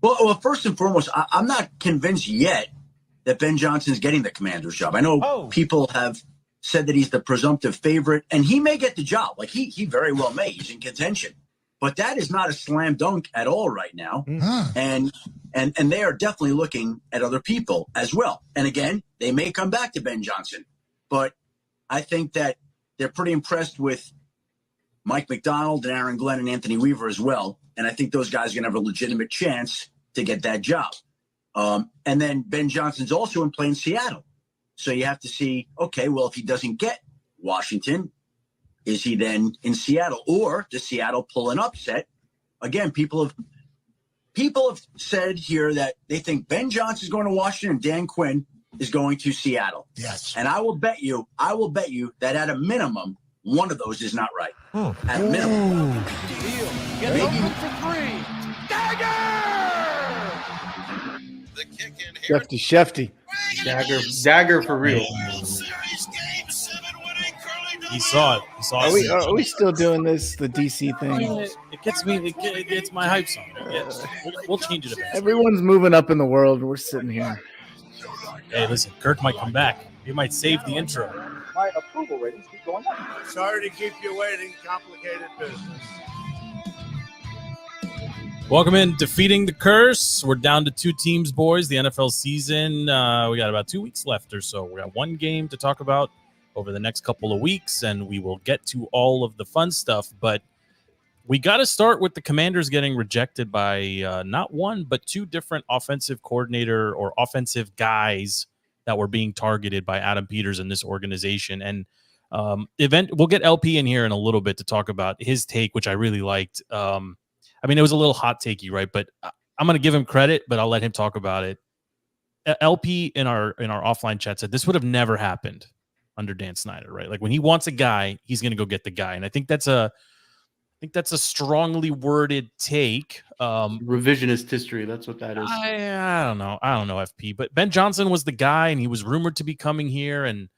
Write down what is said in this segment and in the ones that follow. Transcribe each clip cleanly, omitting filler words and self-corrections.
Well, first and foremost, I'm not convinced yet that Ben Johnson's getting the Commander's job. I know people have said that he's the presumptive favorite, and he may get the job. Like he very well may. He's in contention, but that is not a slam dunk at all right now. And they are definitely looking at other people as well. And again, they may come back to Ben Johnson, but I think that they're pretty impressed with Mike McDonald and Aaron Glenn and Anthony Weaver as well. And I think those guys are going to have a legitimate chance to get that job. And then Ben Johnson's also in play in Seattle. So you have to see, okay, well, if he doesn't get Washington, is he then in Seattle? Or does Seattle pull an upset? Again, people have said here that they think Ben Johnson is going to Washington and Dan Quinn is going to Seattle. Yes. And I will bet you that at a minimum, one of those is not right. At a minimum. Gets open for three. Dagger! The kick in here. Shefty. Dagger for real. He saw it. Are we still doing this, the DC thing? It gets me. It gets my hype song. We'll change it a bit. Everyone's moving up in the world. We're sitting here. Hey, listen, Kirk might come back. He might save the intro. My approval ratings keep going up. Sorry to keep you waiting. Complicated business. Welcome in, Defeating the Curse. We're down to 2 teams, boys. The NFL season, we got about 2 weeks left or so. We got one game to talk about over the next couple of weeks, and we will get to all of the fun stuff. But we got to start with the Commanders getting rejected by not one, but 2 different offensive coordinator or offensive guys that were being targeted by Adam Peters in this organization. And we'll get LP in here in a little bit to talk about his take, which I really liked. I mean, it was a little hot takey, right? But I'm going to give him credit, but I'll let him talk about it. LP in our offline chat said this would have never happened under Dan Snyder, right? Like when he wants a guy, he's going to go get the guy. And I think that's a strongly worded take. Revisionist history. That's what that is. I don't know, FP. But Ben Johnson was the guy, and he was rumored to be coming here. And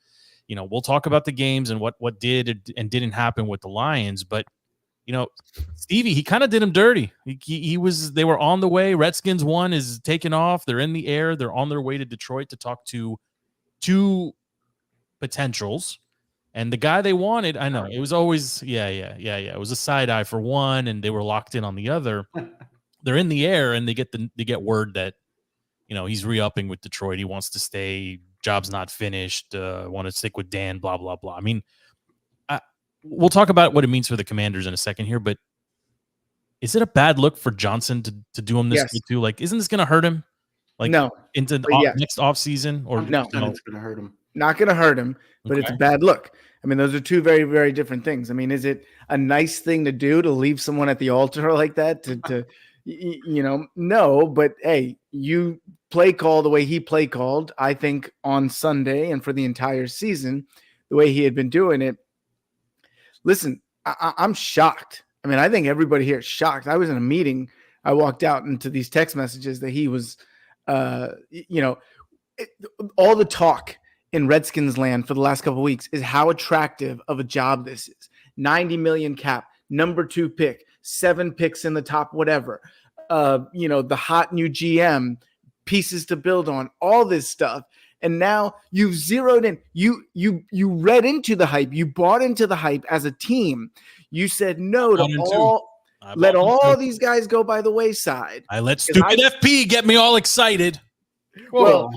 we'll talk about the games and what did and didn't happen with the Lions. But Stevie, he kind of did him dirty. They were on the way. Redskins 1 is taken off. They're in the air. They're on their way to Detroit to talk to 2 potentials. And the guy they wanted, I know, it was always, it was a side eye for one, and they were locked in on the other. They're in the air, and they get word that, he's re-upping with Detroit. He wants to stay. Job's not finished. Want to stick with Dan, blah, blah, blah. I mean, we'll talk about what it means for the Commanders in a second here, but is it a bad look for Johnson to do him this way too? Like, isn't this going to hurt him? Like, no. Into next offseason? Or no, it's going to hurt him. Not going to hurt him, but It's a bad look. I mean, those are 2 very, very different things. I mean, is it a nice thing to do to leave someone at the altar like that? No, but hey, you play call the way he play called, I think on Sunday and for the entire season, the way he had been doing it. Listen, I'm shocked. I mean, I think everybody here is shocked. I was in a meeting. I walked out into these text messages that he was, all the talk in Redskins land for the last couple of weeks is how attractive of a job this is. 90 million cap, number 2 pick, 7 picks in the top, whatever. The hot new GM, pieces to build on, all this stuff. And now you've zeroed in. You read into the hype. You bought into the hype as a team. You said no to let all these guys go by the wayside. I let stupid FP get me all excited. Well,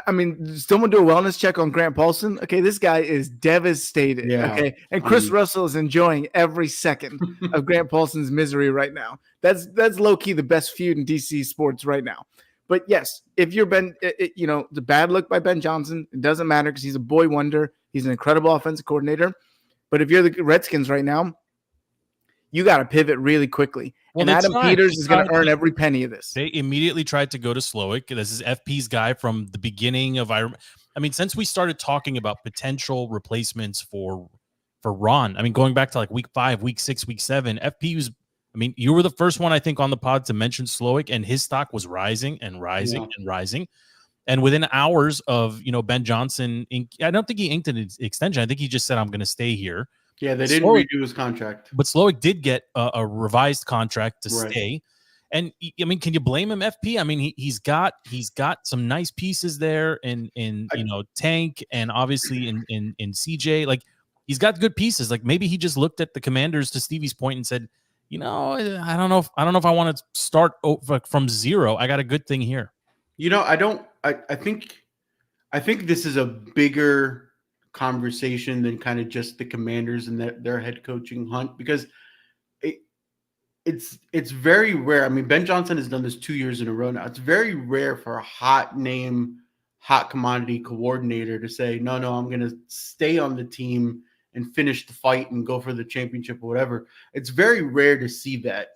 I mean, someone do a wellness check on Grant Paulson. Okay, this guy is devastated. Yeah. Okay, and Chris Russell is enjoying every second of Grant Paulson's misery right now. That's low key the best feud in DC sports right now. But yes, if you're the bad look by Ben Johnson, it doesn't matter because he's a boy wonder. He's an incredible offensive coordinator. But if you're the Redskins right now, you got to pivot really quickly. Well, and Adam Peters is going to earn every penny of this. They immediately tried to go to Slowik. This is FP's guy from the beginning of since we started talking about potential replacements for Ron. I mean, going back to like week 5, week 6, week 7, FP was. I mean, you were the first one, I think, on the pod to mention Slowik, and his stock was rising and rising and rising. And within hours of, Ben Johnson, I don't think he inked an extension. I think he just said, I'm going to stay here. Yeah, they didn't redo his contract. But Slowik did get a revised contract to stay. And I mean, can you blame him, FP? I mean, he's got some nice pieces there in Tank, and obviously in CJ. Like, he's got good pieces. Like, maybe he just looked at the Commanders, to Stevie's point, and said, I don't know if I want to start from zero. I got a good thing here. I think this is a bigger conversation than kind of just the Commanders and their head coaching hunt, because it's very rare. I mean, Ben Johnson has done this 2 years in a row now. It's very rare for a hot commodity coordinator to say, no, I'm going to stay on the team and finish the fight and go for the championship or whatever. It's very rare to see that.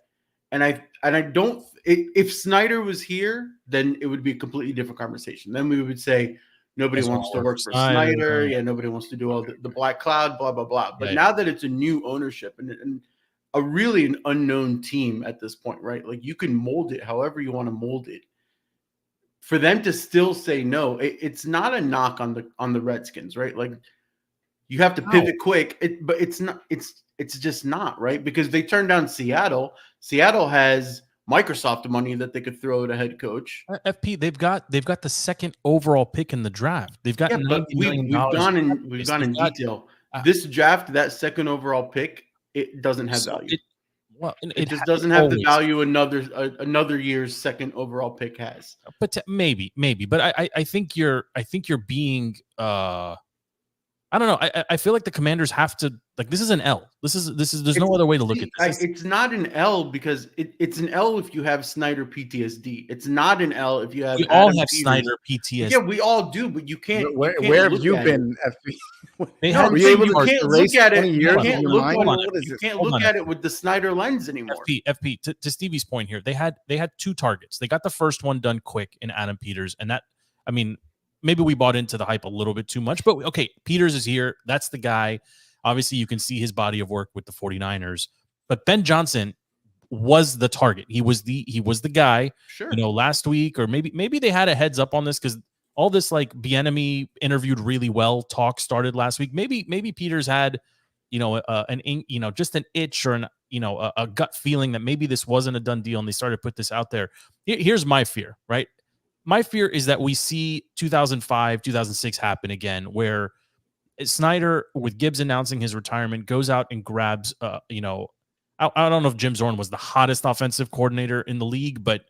And I don't, if Snyder was here, then it would be a completely different conversation. Then we would say nobody wants to work for Snyder. Yeah, nobody wants to do all the black cloud, blah, blah, blah. But now that it's a new ownership and a really an unknown team at this point, right? Like, you can mold it however you want to mold it. For them to still say no, it's not a knock on the Redskins, right? Like, you have to pivot quick, but it's not. It's just not, right? Because they turned down Seattle. Seattle has Microsoft money that they could throw at a head coach. FP, they've got the second overall pick in the draft. They've got $90 million. We've gone in detail. This draft, that second overall pick, it doesn't have value. It just doesn't have the value another year's second overall pick has. But maybe, but I think you're being I don't know. I feel like the Commanders have to, like, this is an L. There's no other way to look at this. It's not an L because it's an L if you have Snyder PTSD. It's not an L if you have. We all have Snyder PTSD. Yeah, we all do, but you can't. Where have you been, FP? You can't look at it. You can't look at it with the Snyder lens anymore. FP. To Stevie's point here, they had 2 targets. They got the first one done quick in Adam Peters, and that, I mean, maybe we bought into the hype a little bit too much, but okay, Peters is here. That's the guy. Obviously, you can see his body of work with the 49ers. But Ben Johnson was the target. He was the guy. Sure. Last week, or maybe they had a heads up on this, because all this, like, Bieniemy interviewed really well talk started last week. Maybe Peters had just an itch or a gut feeling that maybe this wasn't a done deal, and they started to put this out there. Here's my fear, right? My fear is that we see 2005, 2006 happen again, where Snyder, with Gibbs announcing his retirement, goes out and grabs, I don't know if Jim Zorn was the hottest offensive coordinator in the league, but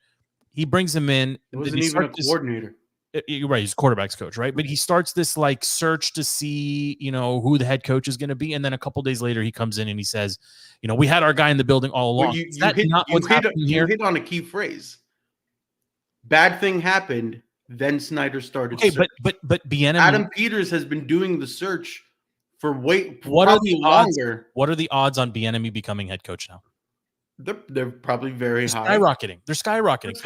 he brings him in. It wasn't even a coordinator. You're right. He's quarterback's coach, right? But he starts this, like, search to see, who the head coach is going to be. And then a couple days later, he comes in and he says, we had our guy in the building all along. Well, you hit on a key phrase. Bad thing happened, then Snyder started. Okay, but Bieniemy, Adam Peters has been doing the search for probably longer. What are the odds on Bieniemy becoming head coach now? They're probably very high. They're skyrocketing.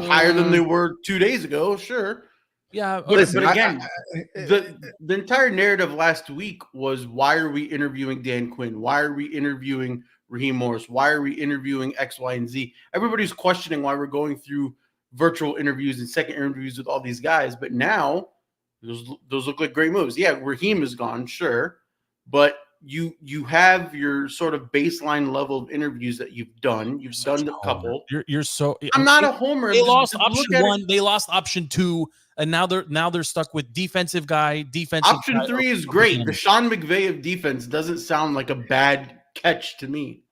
Higher than they were 2 days ago. Sure. Yeah, but again, the entire narrative last week was, why are we interviewing Dan Quinn? Why are we interviewing Raheem Morris? Why are we interviewing X, Y, and Z? Everybody's questioning why we're going through virtual interviews and second interviews with all these guys. But now those look like great moves. Yeah, Raheem is gone, sure, but you have your sort of baseline level of interviews that you've done. You've done a couple. You're so. I'm not a homer. They lost option 1. They lost option 2, and now they're stuck with defensive guy. Option 3 is great. The Sean McVay of defense doesn't sound like a bad catch to me.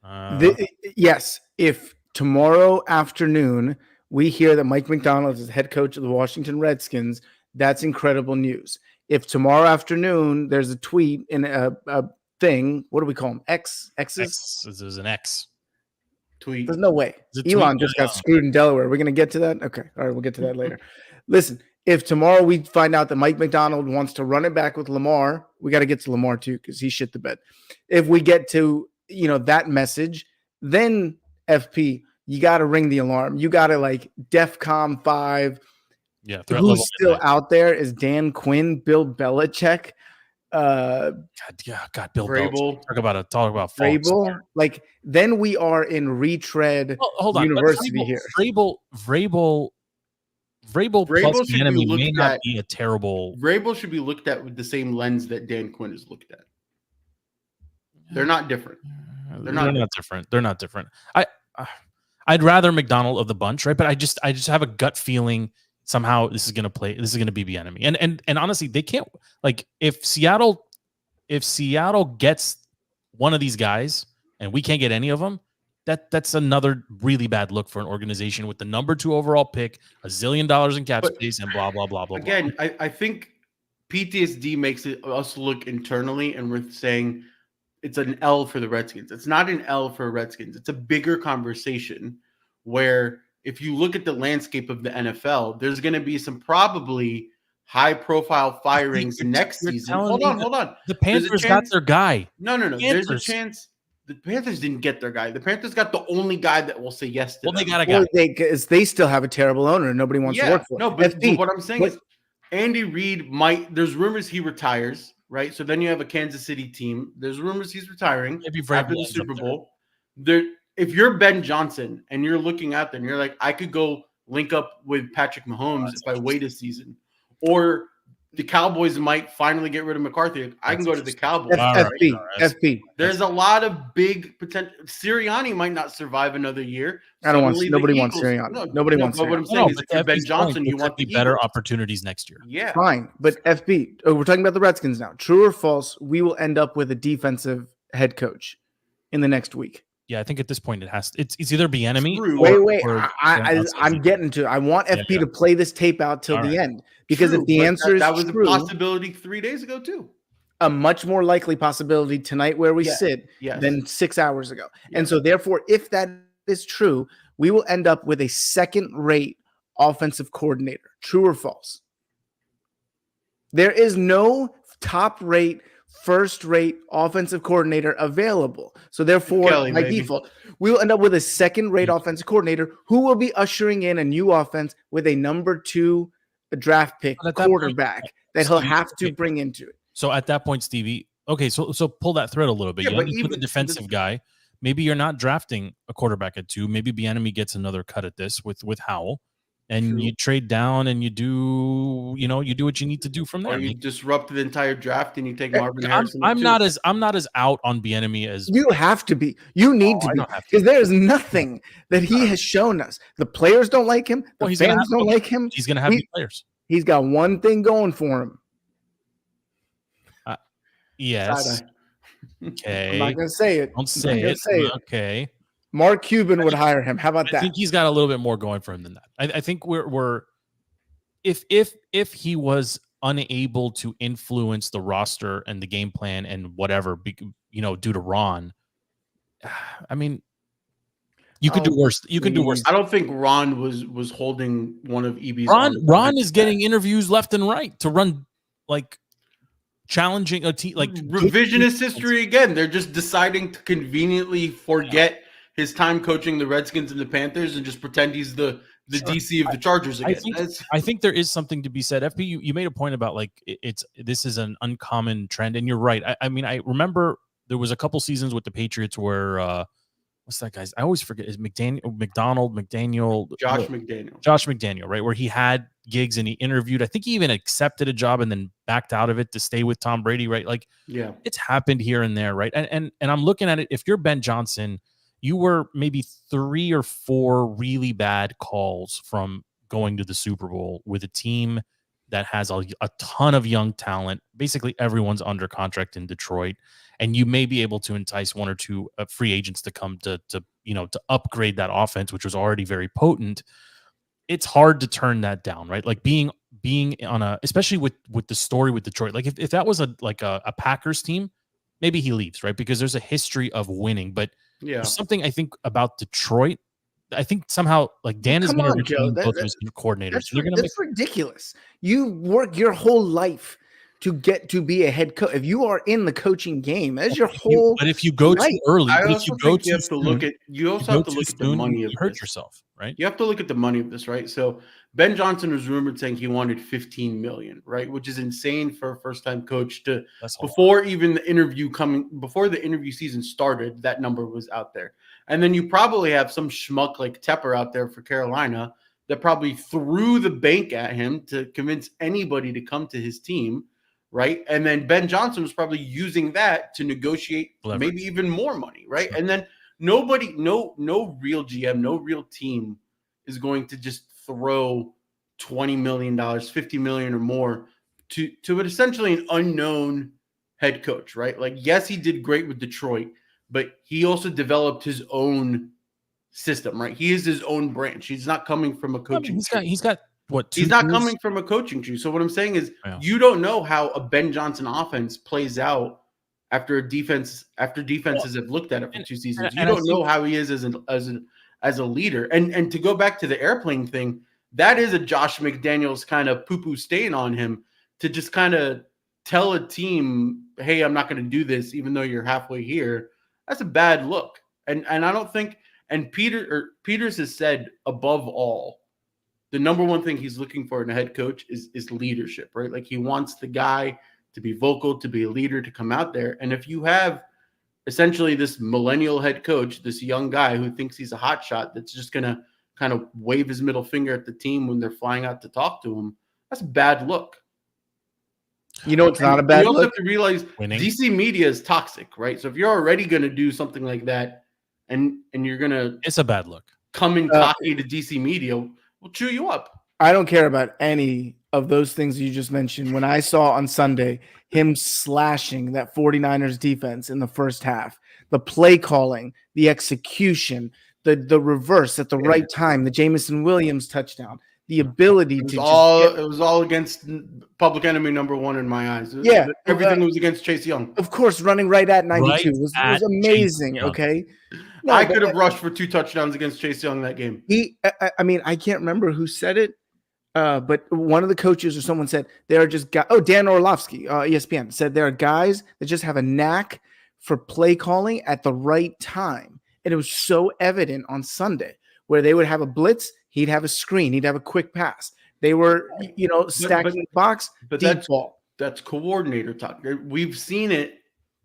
Yes, if tomorrow afternoon we hear that Mike McDonald is head coach of the Washington Redskins, that's incredible news. If tomorrow afternoon there's a tweet in a thing, what do we call them? X's? There's an X tweet. There's no way. Elon just got screwed in Delaware. We're going to get to that? Okay. All right, we'll get to that later. Listen, if tomorrow we find out that Mike McDonald wants to run it back with Lamar, we got to get to Lamar too, because he shit the bed. If we get to, that message, then FP, you got to ring the alarm. You got to, like, DEFCON 5. Yeah. Who's still out there is Dan Quinn, Bill Belichick. God, Bill Vrabel. Belichick. Talk about Vrabel. Like, then we are in retread university here. Vrabel plus Bieniemy may not be a terrible. Vrabel should be looked at with the same lens that Dan Quinn is looked at. They're not different. They're not different. I'd rather McDonald of the bunch, right? But I just have a gut feeling somehow this is going to be the enemy. And honestly, they can't, like, if Seattle gets one of these guys and we can't get any of them, that's another really bad look for an organization with the number 2 overall pick, $1 zillion in cap space, and blah blah blah blah. Again, I think PTSD makes us look internally, and we're saying it's an L for the Redskins. It's not an L for Redskins. It's a bigger conversation where if you look at the landscape of the NFL, there's going to be some probably high-profile firings next season. Hold on. The Panthers got their guy. No. There's a chance. The Panthers didn't get their guy. The Panthers got the only guy that will say yes to them. They got a guy. They still have a terrible owner and nobody wants to work for him. No, but what I'm saying is Andy Reid there's rumors he retires, right? So then you have a Kansas City team. There's rumors he's retiring after the Super Bowl. If you're Ben Johnson and you're looking at them, you're like, I could go link up with Patrick Mahomes if I wait a season. Or the Cowboys might finally get rid of McCarthy. I can go to the Cowboys. FP. There's a lot of big potential. Sirianni might not survive another year. Nobody wants Sirianni. Nobody wants Sirianni. What I'm saying is, if you're Ben Johnson, you want the better opportunities next year. Yeah, fine. But FB, we're talking about the Redskins now. True or false? We will end up with a defensive head coach in the next week. Yeah, I think at this point it's either Bieniemy. Wait. I'm getting to. I want FP to play this tape out till the end, because if the answer is that was true, a possibility 3 days ago too. A much more likely possibility tonight where we sit than 6 hours ago. And so therefore, if that is true, we will end up with a second-rate offensive coordinator. True or false? There is no top-rate, first-rate offensive coordinator available. So therefore, by default, we will end up with a second-rate offensive coordinator who will be ushering in a new offense with a number 2 draft pick quarterback that he'll have to bring into it. So at that point, Stevie, okay, so pull that thread a little bit. But even the defensive guy, maybe you're not drafting a quarterback at 2. Maybe Bieniemy gets another cut at this with Howell, and you trade down and you do what you need to do from there. Or you disrupt the entire draft and you take Marvin Harrison. I'm not as out on Bieniemy as you have to be. You need to be, because there is nothing that he has shown us. The players don't like him. The fans don't like him. He's going to have players. He's got one thing going for him. Yes. Okay. I'm not going to say it. Don't say it. Okay. Mark Cuban would hire him. How about that? I think he's got a little bit more going for him than that. I think we're if he was unable to influence the roster and the game plan and whatever, due to Ron, I mean, you could do worse. You could do worse. I don't think Ron was holding one of EB's. Ron is getting interviews left and right to run like challenging a team, like revisionist history again. They're just deciding to conveniently forget his time coaching the Redskins and the Panthers and just pretend he's the DC of the Chargers again. I think there is something to be said. FP, you made a point about like this is an uncommon trend, and you're right. I mean, I remember there was a couple seasons with the Patriots where what's that guy's? I always forget. Is Josh McDaniel, right? Where he had gigs and he interviewed. I think he even accepted a job and then backed out of it to stay with Tom Brady, right? Like, it's happened here and there, right? And I'm looking at it. If you're Ben Johnson, you were maybe 3 or 4 really bad calls from going to the Super Bowl with a team that has a ton of young talent. Basically, everyone's under contract in Detroit, and you may be able to entice 1 or 2 free agents to come to upgrade that offense, which was already very potent. It's hard to turn that down, right? Like being on especially with the story with Detroit. Like if that was a Packers team, maybe he leaves, right? Because there's a history of winning, but there's something I think about Detroit. I think somehow like Dan is going to retain both of his coordinators. That's ridiculous. You work your whole life to get to be a head coach. If you are in the coaching game, that's your whole. But if you go too early, you also have to look at the money of this. Hurt yourself, right? You have to look at the money of this, right? So Ben Johnson was rumored saying he wanted $15 million, right? Which is insane for a first-time coach to before the interview season started. That number was out there, and then you probably have some schmuck like Tepper out there for Carolina that probably threw the bank at him to convince anybody to come to his team. Right. And then Ben Johnson was probably using that to negotiate maybe even more money. Right. Sure. And then nobody, no real GM, no real team is going to just throw $20 million, $50 million or more to essentially an unknown head coach, right? Like, yes, he did great with Detroit, but he also developed his own system, right? He is his own branch. He's not coming from a coaching. He's got what? He's not coming from a coaching tree. So what I'm saying is, you don't know how a Ben Johnson offense plays out after defenses have looked at it for 2 seasons. You don't know how he is as a leader. And to go back to the airplane thing, that is a Josh McDaniels kind of poo-poo stain on him, to just kind of tell a team, hey, I'm not going to do this, even though you're halfway here. That's a bad look. And I don't think, and Peters has said, above all, the number one thing he's looking for in a head coach is leadership, right? Like, he wants the guy to be vocal, to be a leader, to come out there. And if you have essentially this millennial head coach, this young guy who thinks he's a hot shot, that's just going to kind of wave his middle finger at the team when they're flying out to talk to him, that's a bad look. You know, it's not a bad look. You also look. have to realize DC media is toxic, right? So if you're already going to do something like that, and you're going to, it's a bad look. Come in cocky to DC media, we'll chew you up. I don't care about any of those things you just mentioned. When I saw on Sunday him slashing that 49ers defense in the first half, the play calling, the execution, the reverse at the right time, the Jameson Williams touchdown, the ability it was all against public enemy number one in my eyes. Everything was against Chase Young. Of course, running right at 92 was amazing. Okay, I could have rushed for 2 touchdowns against Chase Young that game. I can't remember who said it, but one of the coaches or someone said there are just guys. Oh, Dan Orlovsky, ESPN, said there are guys that just have a knack for play calling at the right time, and it was so evident on Sunday where they would have a blitz. He'd have a screen. He'd have a quick pass. They were, stacking the box. But that's coordinator talk. We've seen it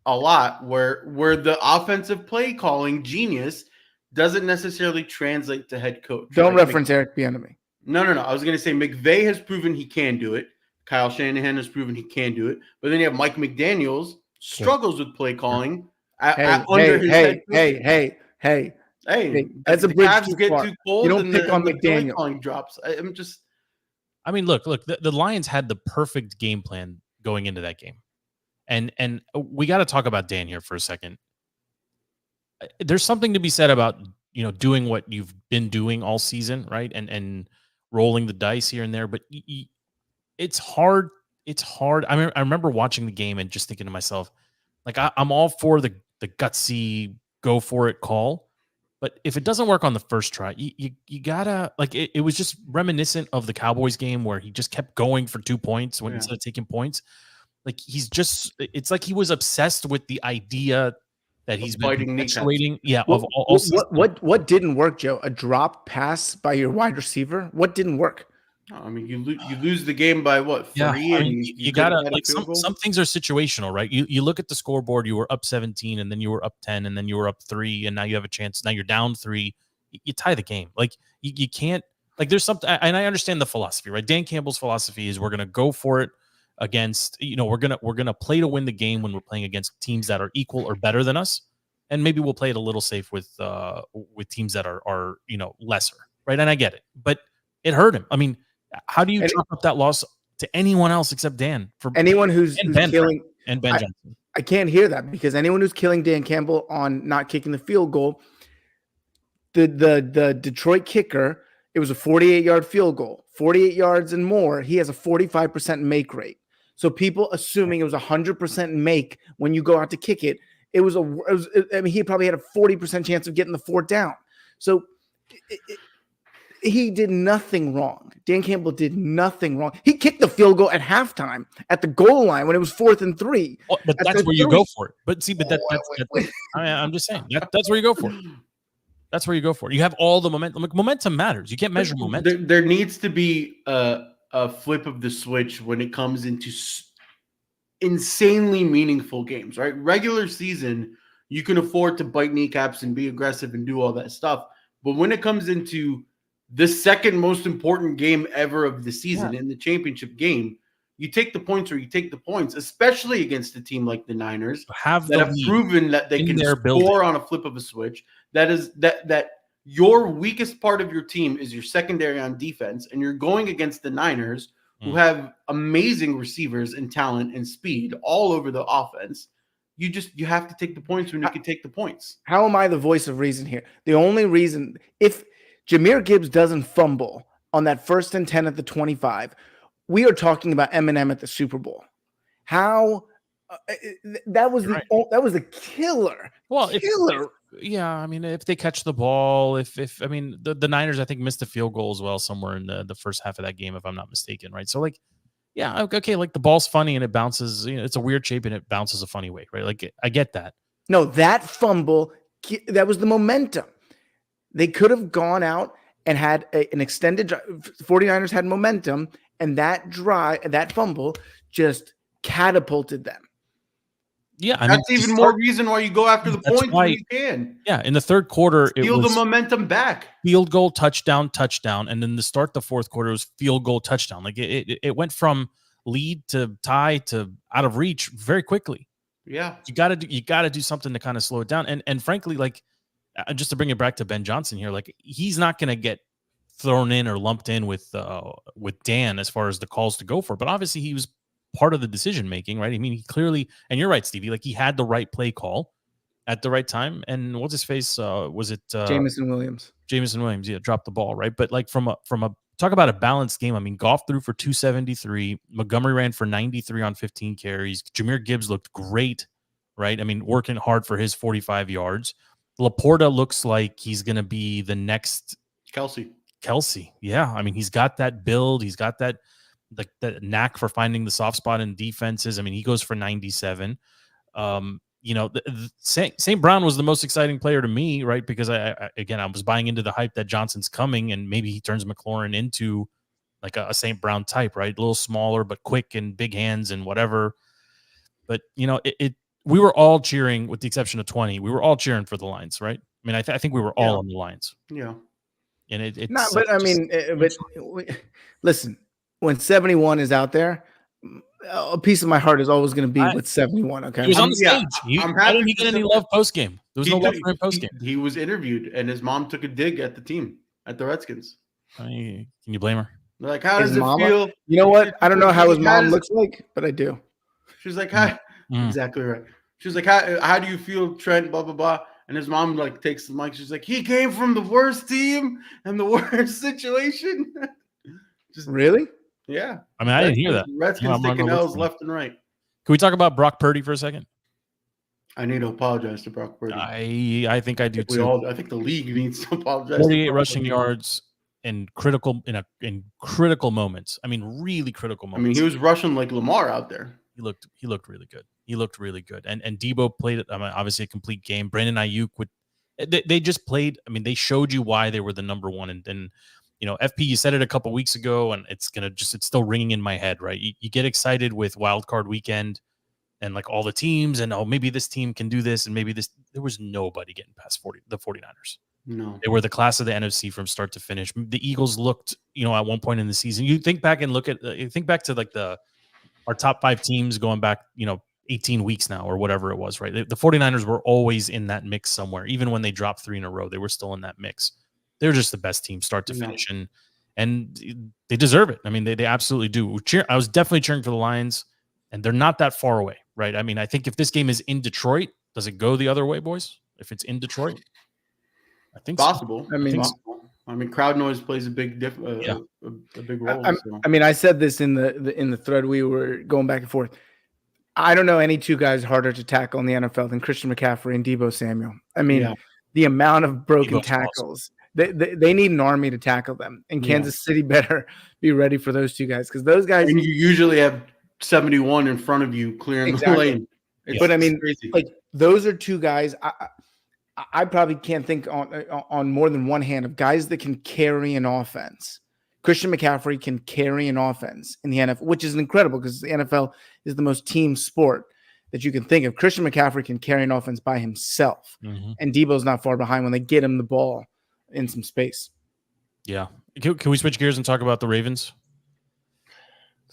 a lot where the offensive play calling genius doesn't necessarily translate to head coach. Don't reference Eric Bieniemy. No. I was going to say McVay has proven he can do it. Kyle Shanahan has proven he can do it. But then you have Mike McDaniels struggles with play calling. Hey, that's a bridge too get far. Too cold. You don't pick on McDaniel. Calling drops. I mean, look. The Lions had the perfect game plan going into that game, and we got to talk about Dan here for a second. There's something to be said about doing what you've been doing all season, right? And rolling the dice here and there, but it's hard. It's hard. I remember watching the game and just thinking to myself, like, I'm all for the gutsy go for it call. But if it doesn't work on the first try, you gotta, like, it was just reminiscent of the Cowboys game where he just kept going for 2 points instead of taking points. Like, it's like he was obsessed with the idea that he's been perpetuating. Yeah. What didn't work, Joe? A drop pass by your wide receiver? What didn't work? I mean, you lose the game by what? 3? Yeah, I mean, you gotta, like, some things are situational, right? You look at the scoreboard, you were up 17, and then you were up 10, and then you were up 3, and now you have a chance. Now you're down 3. You tie the game. Like, you can't, like, there's something, and I understand the philosophy, right? Dan Campbell's philosophy is we're gonna go for it against, we're gonna play to win the game when we're playing against teams that are equal or better than us, and maybe we'll play it a little safe with teams that are lesser, right? And I get it, but it hurt him. I mean, how do you chalk up that loss to anyone else except Dan? For anyone who's killing Ben Johnson. I can't hear that, because anyone who's killing Dan Campbell on not kicking the field goal, the Detroit kicker, it was a 48-yard field goal, 48 yards and more. He has a 45% make rate. So people assuming it was 100% make when you go out to kick it, he probably had a 40% chance of getting the 4th down. So he did nothing wrong. Dan Campbell did nothing wrong. He kicked the field goal at halftime at the goal line when it was 4th and 3. Well, but that's where you go for it. But see, that's I'm just saying that's where you go for it. That's where you go for it. You have all the momentum. Like, momentum matters. You can't measure momentum. There needs to be a flip of the switch when it comes into insanely meaningful games, right? Regular season, you can afford to bite kneecaps and be aggressive and do all that stuff. But when it comes into the second most important game ever of the season, in the championship game, You take the points or you take the points, especially against a team like the Niners have proven that they can score on a flip of a switch. That your weakest part of your team is your secondary on defense, and you're going against the Niners who have amazing receivers and talent and speed all over the offense. You have to take the points when you can take the points. How am I the voice of reason here? The only reason, if Jahmyr Gibbs doesn't fumble on that 1st and 10 at the 25, we are talking about Eminem at the Super Bowl. How that was the killer. Well, killer. I mean, if they catch the ball, if I mean the Niners, I think missed a field goal as well somewhere in the first half of that game, if I'm not mistaken, right? So like, yeah, okay, like the ball's funny and it bounces. It's a weird shape and it bounces a funny way, right? Like I get that. No, that fumble, that was the momentum. They could have gone out and had an extended drive. 49ers had momentum, and that fumble just catapulted them. Yeah, that's even more reason why you go after the points when you can. Yeah, in the third quarter, steal the momentum back. Field goal, touchdown, and then to start the fourth quarter, it was field goal, touchdown. Like it went from lead to tie to out of reach very quickly. Yeah, you got to do something to kind of slow it down. And frankly, like just to bring it back to Ben Johnson here, like he's not going to get thrown in or lumped in with Dan as far as the calls to go for. But obviously, he was part of the decision making, right? I mean, he clearly, and you're right, Stevie, like he had the right play call at the right time. And what's his face? Was it Jameson Williams? Jameson Williams, yeah, dropped the ball, right? But like from a talk about a balanced game. I mean, Goff threw for 273, Montgomery ran for 93 on 15 carries. Jahmyr Gibbs looked great, right? I mean, working hard for his 45 yards. Laporta looks like he's going to be the next Kelsey. Yeah. I mean, he's got that build. He's got that knack for finding the soft spot in defenses. I mean, he goes for 97. St. Brown was the most exciting player to me, right? Because I was buying into the hype that Johnson's coming and maybe he turns McLaurin into like a St. Brown type, right? A little smaller, but quick and big hands and whatever. But, we were all cheering, with the exception of 20. We were all cheering for the Lions, right? I mean, I think we were all on the Lions. Yeah. And it's not, but I mean, listen, when 71 is out there, a piece of my heart is always going to be with 71. Okay. He was on the stage. I didn't get any love post game. There was no love for him post game. He was interviewed and his mom took a dig at the team, at the Redskins. Can you blame her? They're like, how does it feel? You know what? I don't know how his mom looks like, but I do. She's like, hi. Exactly right. She was like, how do you feel, Trent? Blah, blah, blah. And his mom like takes the mic. She's like, he came from the worst team and the worst situation. Really? Yeah. I mean, I didn't hear that. Redskins taking L's left and right. Can we talk about Brock Purdy for a second? I need to apologize to Brock Purdy. I think I do too. I think the league needs to apologize. 48 rushing yards in critical moments. I mean, really critical moments. I mean, he was rushing like Lamar out there. He looked really good. He looked really good. And Debo played obviously a complete game. Brandon Ayuk they just played. I mean, they showed you why they were the number one. And FP, you said it a couple weeks ago, and it's still ringing in my head, right? You get excited with Wild Card Weekend and like all the teams, and maybe this team can do this, and maybe this. There was nobody getting past the 49ers. No, they were the class of the NFC from start to finish. The Eagles looked, at one point in the season. You think back and think back to like our top 5 teams going back, 18 weeks now or whatever it was, right? The 49ers were always in that mix somewhere. Even when they dropped 3 in a row, they were still in that mix. They're just the best team start to finish, and they deserve it. I mean, they absolutely do. I was definitely cheering for the Lions, and they're not that far away, right? I mean, I think if this game is in Detroit, does it go the other way, boys? If it's in Detroit, I think possible. So. I mean, crowd noise plays a big a big role. I mean, I said this in the thread we were going back and forth. I don't know any two guys harder to tackle in the NFL than Christian McCaffrey and Deebo Samuel. I mean, the amount of broken tackles. Awesome. They need an army to tackle them, and Kansas City better be ready for those two guys, because those guys. And you usually have 71 in front of you clearing the lane. But I mean, like those are two guys. I probably can't think on more than one hand of guys that can carry an offense. Christian McCaffrey can carry an offense in the NFL, which is incredible because the NFL is the most team sport that you can think of. Christian McCaffrey can carry an offense by himself, and Debo's not far behind when they get him the ball in some space. Yeah. Can we switch gears and talk about the Ravens?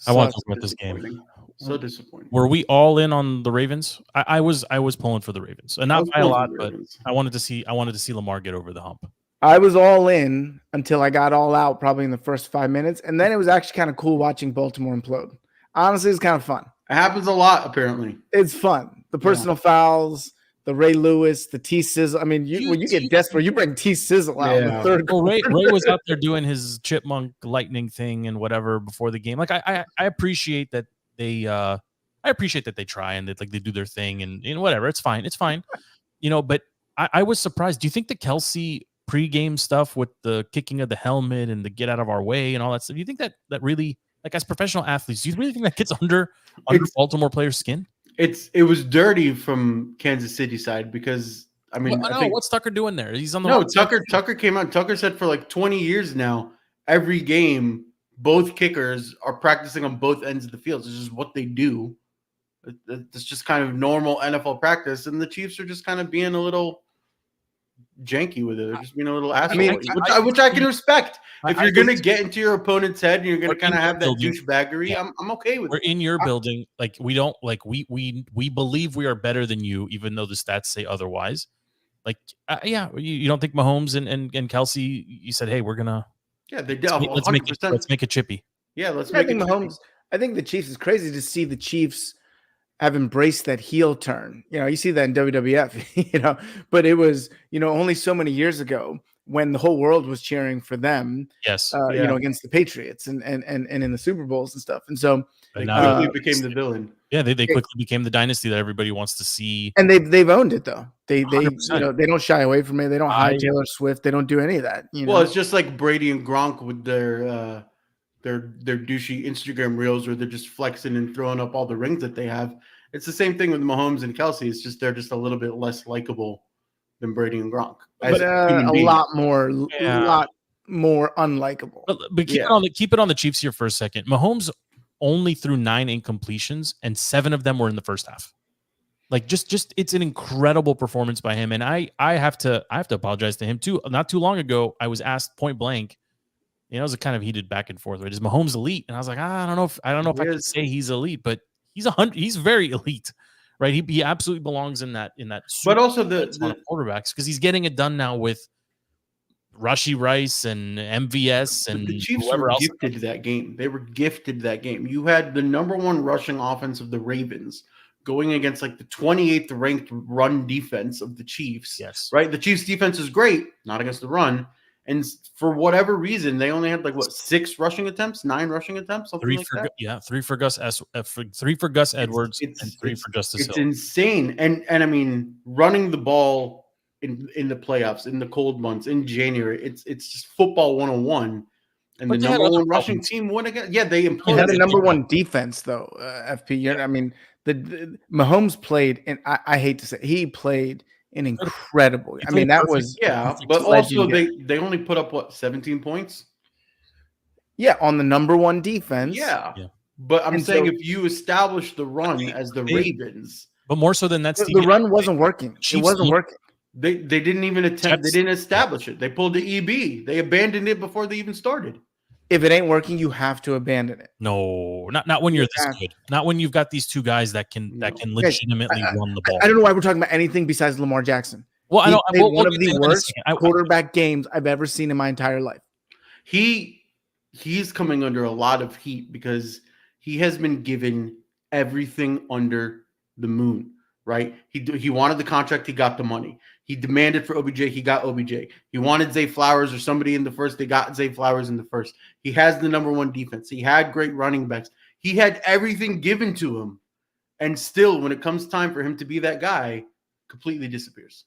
I want to Such talk about this game. So disappointing. Were we all in on the Ravens? I was pulling for the Ravens, and not by a lot, but I wanted to see Lamar get over the hump. I was all in until I got all out, probably in the first 5 minutes, and then it was actually kind of cool watching Baltimore implode. Honestly, it's kind of fun. It happens a lot, apparently. It's fun. The personal fouls, the Ray Lewis, the T Sizzle. I mean, when you get desperate, you bring T Sizzle out in the third Well, quarter. Ray was out there doing his chipmunk lightning thing and whatever before the game. Like I appreciate that they try and they do their thing and whatever. It's fine. But I was surprised. Do you think the Kelsey pregame stuff with the kicking of the helmet and the get out of our way and all that stuff, do you think that really, like, as professional athletes, do you really think that gets under Baltimore players' skin? It was dirty from Kansas City side because I mean, what's Tucker doing there? He's on the Tucker came out. Tucker said for like 20 years now, every game, both kickers are practicing on both ends of the field. This is what they do. It's just kind of normal NFL practice, and the Chiefs are just kind of being a little janky with it. They're just being a little asshole, which I can respect. If you're going to get into your opponent's head and you're going to kind of have that douchebaggery, I'm okay with it. We're in your building. Like, we don't we believe we are better than you, even though the stats say otherwise. Like, you don't think Mahomes and Kelsey, you said, hey, we're going to. Yeah, they did. Let's make it chippy. Yeah, let's make it Mahomes. I think the Chiefs is crazy to see the Chiefs have embraced that heel turn. You see that in WWF, but it was, only so many years ago when the whole world was cheering for them. Yes. Against the Patriots and in the Super Bowls and stuff. And so they quickly became the villain. Yeah, they quickly became the dynasty that everybody wants to see. And they've owned it though. They they don't shy away from it. They don't hide Taylor Swift. They don't do any of that. Well, it's just like Brady and Gronk with their douchey Instagram reels where they're just flexing and throwing up all the rings that they have. It's the same thing with Mahomes and Kelsey. It's just they're just a little bit less likable than Brady and Gronk. But a lot more unlikable. But keep it on the Chiefs here for a second. Mahomes only threw 9 incompletions, and 7 of them were in the first half. Like, just it's an incredible performance by him. And I have to apologize to him too. Not too long ago, I was asked point blank. It was a kind of heated back and forth. Right? Is Mahomes elite? And I was like, I don't know if I can say he's elite, but he's very elite, right? He absolutely belongs in that. But also the quarterbacks, because he's getting it done now with Rashee Rice and MVS and the Chiefs were gifted that game. They were gifted that game. You had the number 1 rushing offense of the Ravens going against like the 28th ranked run defense of the Chiefs. Yes, right. The Chiefs defense is great, not against the run. And for whatever reason, they only had 6 rushing attempts, 9 rushing attempps, something like that. Yeah, 3 for Gus Edwards, and 3 for Justice Hill. It's insane. And I mean, running the ball in the playoffs, in the cold months, in January, it's just football 101. And the number 1 rushing team won again. Yeah, they imploded. Had the number 1 defense though. FP. I mean, the Mahomes played, and I hate to say, he played an incredible. I mean, that was but also they only put up 17 points. Yeah, on the number 1 defense. Yeah. But I'm saying if you establish the run as the Ravens, but more so than that, the run wasn't working. It wasn't working. They didn't even attempt. They didn't establish it. They pulled the EB. They abandoned it before they even started. If it ain't working, you have to abandon it. No, not when you're this good. Not when you've got these 2 guys that can legitimately run the ball. I don't know why we're talking about anything besides Lamar Jackson. Well, I know one of the worst quarterback games I've ever seen in my entire life. He's coming under a lot of heat because he has been given everything under the moon. Right? He wanted the contract. He got the money. He demanded for OBJ. He got OBJ. He wanted Zay Flowers or somebody in the first. They got Zay Flowers in the first. He has the number 1 defense. He had great running backs. He had everything given to him. And still, when it comes time for him to be that guy, completely disappears.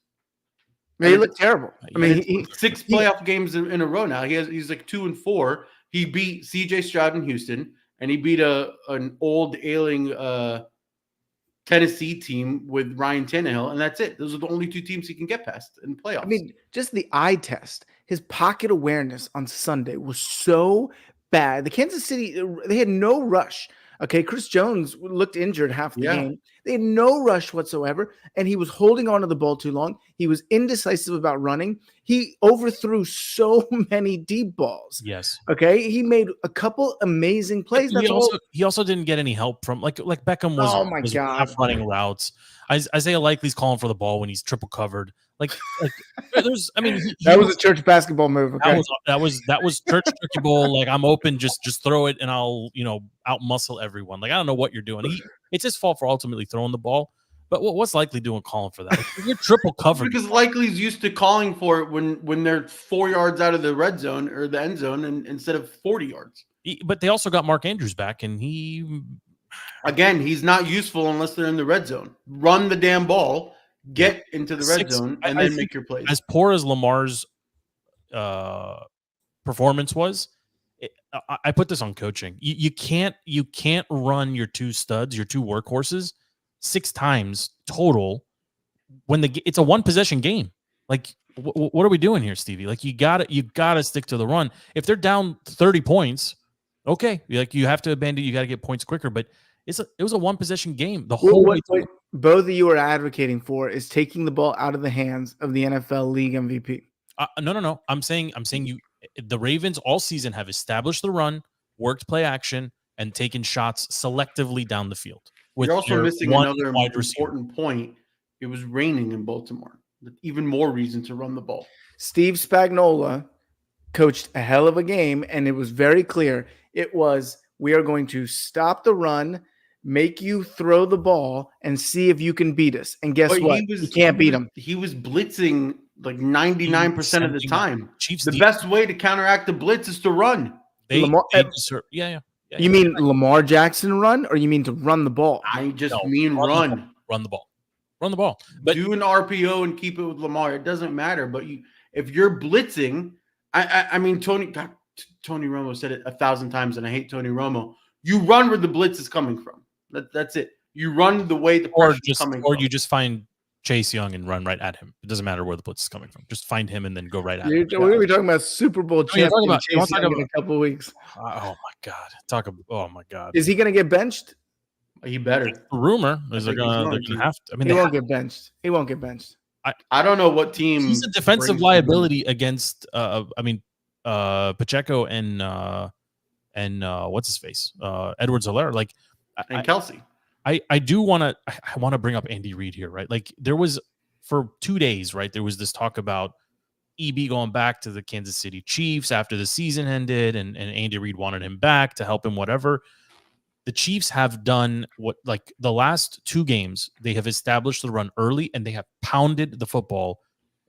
Man, he looked terrible. I mean, 6 playoff games in a row now. He's like 2-4. He beat CJ Stroud in Houston, and he beat an old ailing Tennessee team with Ryan Tannehill, and that's it. Those are the only 2 teams he can get past in playoffs. I mean, just the eye test. His pocket awareness on Sunday was so bad. The Kansas City, they had no rush. Okay, Chris Jones looked injured half the game. They had no rush whatsoever, and he was holding on to the ball too long. He was indecisive about running. He overthrew so many deep balls. Yes. Okay, he made a couple amazing plays. He also didn't get any help from like Beckham was. Oh my God, running routes. Isaiah Likely's calling for the ball when he's triple covered. Like there's. I mean, that was a church basketball move. Okay? That was church turkey bowl. Like I'm open, just throw it, and I'll out muscle everyone. Like I don't know what you're doing. It's his fault for ultimately throwing the ball. But what's Likely doing calling for that? Like, you're triple covered because Likely's used to calling for it when they're 4 yards out of the red zone or the end zone, and instead of 40 yards. But they also got Mark Andrews back, and he's not useful unless they're in the red zone. Run the damn ball, get into the red zone, and then make your plays. As poor as Lamar's performance was, I put this on coaching. You can't run your two studs, your two workhorses, 6 times total when it's a one possession game. Like what are we doing here, Stevie? Like you gotta stick to the run. If they're down 30 points, okay, like you have to abandon. You got to get points quicker. But it was a one possession game the whole way. What both of you are advocating for is taking the ball out of the hands of the NFL league MVP. No. I'm saying the Ravens all season have established the run, worked play action, and taken shots selectively down the field. You're also missing another important point. It was raining in Baltimore. Even more reason to run the ball. Steve Spagnuolo coached a hell of a game, and it was very clear. It was, we are going to stop the run, make you throw the ball, and see if you can beat us. And guess what? You can't beat them. He was blitzing like 99% of the time. Chiefs the best way to counteract the blitz is to run. You mean Lamar Jackson run, or you mean to run the ball? I just mean run. Run the ball. Run the ball. But do an RPO and keep it with Lamar. It doesn't matter. But if you're blitzing, I mean, Tony Romo said it 1,000 times, and I hate Tony Romo. You run where the blitz is coming from. That's it. You run the way the pressure is coming from. Or you just find Chase Young and run right at him. It doesn't matter where the blitz is coming from. Just find him and then go right at him. We're going to be talking about Super Bowl champion Chase Young in a couple of weeks. Oh, my God. Oh, my God. Is he going to get benched? He better. The rumor is they're going to have to. I mean, he won't get benched. He won't get benched. I don't know what team. He's a defensive liability against. Pacheco and what's his face, Edwards-Helaire, like and Kelsey. I do want to. I want to bring up Andy Reid here, right? Like there was for 2 days, right? There was this talk about EB going back to the Kansas City Chiefs after the season ended, and Andy Reid wanted him back to help him, whatever. The Chiefs have done what, like the last 2 games, they have established the run early and they have pounded the football,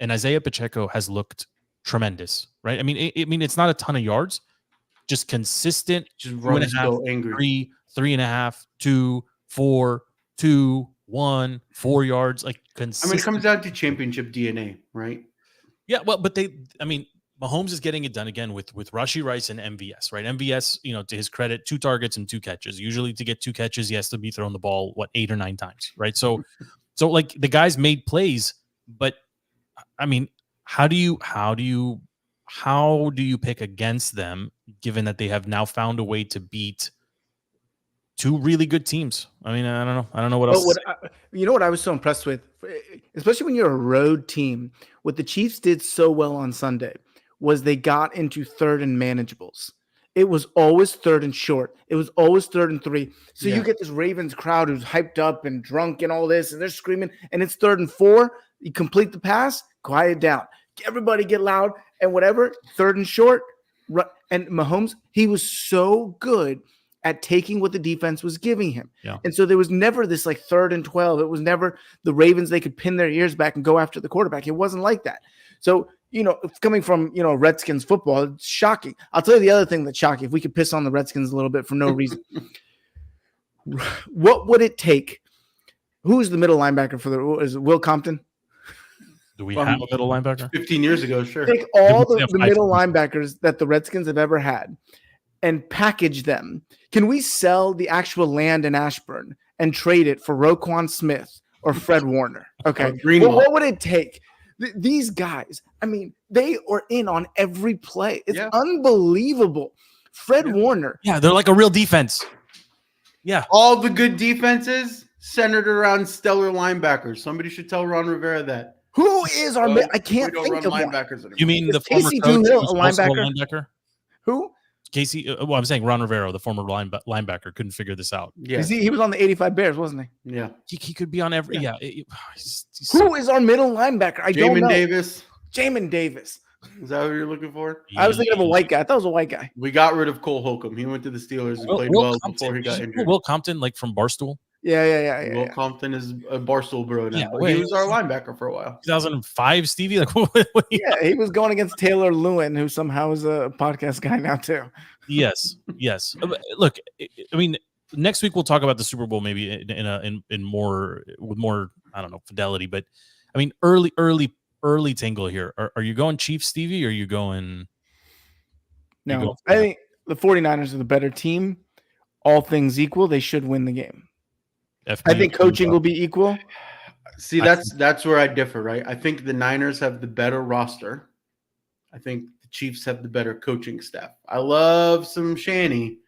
and Isaiah Pacheco has looked tremendous, right? I mean, it's not a ton of yards, just consistent, just run so angry. 3.5, 2, 4, 2, 1, 4 yards, like consistent. I mean, it comes down to championship DNA, right? Yeah, well, but Mahomes is getting it done again with Rashee Rice and MVS, right? MVS, to his credit, 2 targets and 2 catches. Usually to get 2 catches, he has to be throwing the ball, 8 or 9 times, right? So like the guys made plays, but I mean, how do you pick against them, given that they have now found a way to beat 2 really good teams? I mean, I don't know what else. You know what I was so impressed with, especially when you're a road team, what the Chiefs did so well on Sunday was they got into 3rd and manageables. It was always 3rd and short. It was always 3rd and 3. So you get this Ravens crowd who's hyped up and drunk and all this, and they're screaming, and it's 3rd and 4. You complete the pass, quiet down. Everybody get loud and whatever. 3rd and short. And Mahomes, he was so good at taking what the defense was giving him. Yeah. And so there was never this like 3rd and 12. It was never the Ravens, they could pin their ears back and go after the quarterback. It wasn't like that. So, coming from, Redskins football, it's shocking. I'll tell you the other thing that's shocking. If we could piss on the Redskins a little bit for no reason, what would it take? Who's the middle linebacker is it Will Compton? Do we have a middle linebacker? 15 years ago, sure. Take all the middle linebackers that the Redskins have ever had and package them. Can we sell the actual land in Ashburn and trade it for Roquan Smith or Fred Warner? Okay. What would it take? These guys, I mean, they are in on every play. It's unbelievable. Fred Warner. Yeah, they're like a real defense. Yeah. All the good defenses centered around stellar linebackers. Somebody should tell Ron Rivera that. Who is our? I can't we don't think run of one. linebackers anymore. You mean Is the former Casey coach Doolittle who's a also linebacker? Who? Casey, well, I'm saying Ron Rivera, the former linebacker, couldn't figure this out. Yeah, He was on the 85 Bears, wasn't he? yeah. He could be on every. Yeah. Who is our middle linebacker? I don't know. Davis. Jamin Davis. Is that what you're looking for? I was thinking of a white guy. I thought it was a white guy. We got rid of Cole Holcomb. He went to the Steelers and played well before he got injured. Will Compton, like from Barstool. Yeah. Will Compton is a Barstool bro now. Yeah, but he was our linebacker for a while. 2005, Stevie. Like, yeah, he was going against Taylor Lewin, who somehow is a podcast guy now too. Yes. Look, I mean, next week we'll talk about the Super Bowl maybe in more with more, I don't know, fidelity. But I mean, early tingle here. Are you going Chiefs, Stevie, or are you going? No, I think the 49ers are the better team. All things equal, they should win the game. I think coaching will be equal. See, that's where I differ, right? I think the Niners have the better roster. I think the Chiefs have the better coaching staff. I love some Shanny,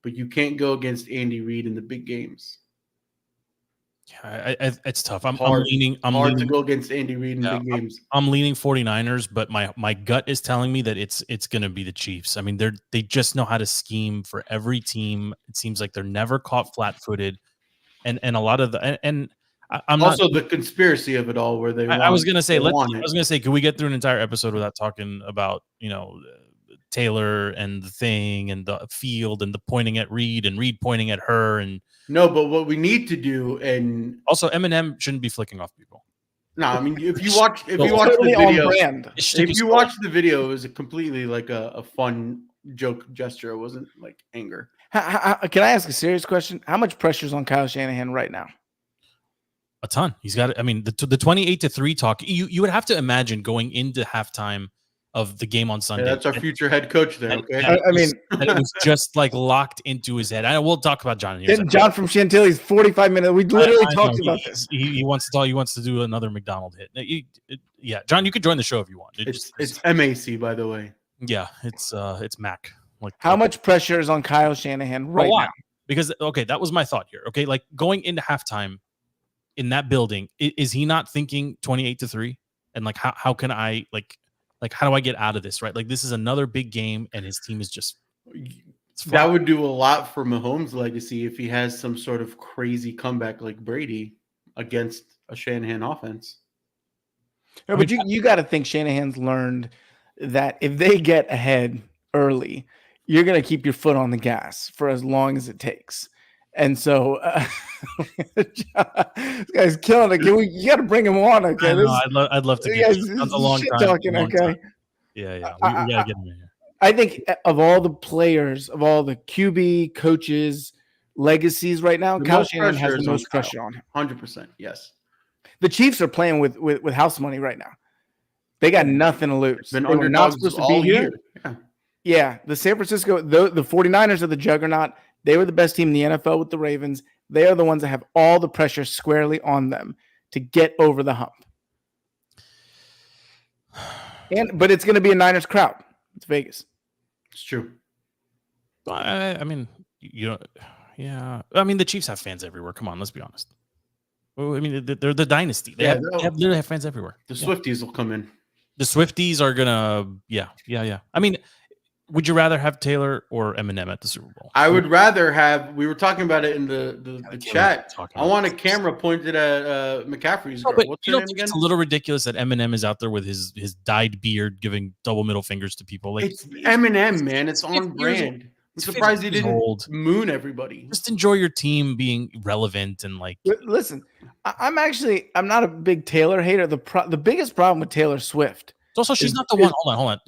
but you can't go against Andy Reid in the big games. Yeah, it's tough. I'm hard leaning to go against Andy Reid in big games. I'm leaning 49ers, but my gut is telling me that it's going to be the Chiefs. I mean, they just know how to scheme for every team. It seems like they're never caught flat-footed, and a lot of the and I'm also not, the conspiracy of it all, where they. I was going to say, can we get through an entire episode without talking about Taylor and the thing and the field and the pointing at Reed and Reed pointing at her and. No, but what we need to do, and also Eminem shouldn't be flicking off people. No, I mean if you watch the video, if you watch the video, it was completely like a fun joke gesture. It wasn't like anger. Can I ask a serious question? How much pressure is on Kyle Shanahan right now? A ton. He's got. I mean, the 28-3 talk. You would have to imagine going into halftime of the game on Sunday. Yeah, that's our future head coach there. Okay, it was just like locked into his head. We'll talk about John. Didn't John from Chantilly's 45 minutes? We literally talked about this. He wants to talk. He wants to do another McDonald hit. Yeah, John, you could join the show if you want. It's MAC, by the way. Yeah, it's Mac. Like, how much pressure is on Kyle Shanahan right now? Because that was my thought here. Okay, like going into halftime in that building, is he not thinking 28-3? And like, how can I like how do I get out of this? Right, like this is another big game, and his team is just. That would do a lot for Mahomes' legacy if he has some sort of crazy comeback like Brady against a Shanahan offense. No, but you got to think Shanahan's learned that if they get ahead early, you're going to keep your foot on the gas for as long as it takes. And so this guy's killing it. You got to bring him on. Okay, I'd love to. It's a long time. Talking, okay. Yeah. We got to get him in here. I think of all the players, of all the QB coaches, legacies right now, Kyle Shanahan has the most pressure on him. 100%. Yes. The Chiefs are playing with house money right now. They got nothing to lose. Been underdogs supposed to be here. Yeah. The San Francisco, the 49ers are the juggernaut. They were the best team in the NFL with the Ravens. They are the ones that have all the pressure squarely on them to get over the hump. But it's going to be a Niners crowd. It's Vegas. It's true. I mean, yeah. I mean, the Chiefs have fans everywhere. Come on, let's be honest. Well, I mean, they're the dynasty. They literally have fans everywhere. The Swifties will come in. The Swifties are gonna, yeah. I mean, would you rather have Taylor or Eminem at the Super Bowl? I would rather have. We were talking about it in the chat. I want a camera pointed at McCaffrey's girl. What's her name again? It's a little ridiculous that Eminem is out there with his dyed beard, giving double middle fingers to people. Like it's Eminem, man. It's on brand. I'm surprised he didn't moon everybody. Just enjoy your team being relevant and like. Listen, I'm not a big Taylor hater. The biggest problem with Taylor Swift. Also, she's not the one.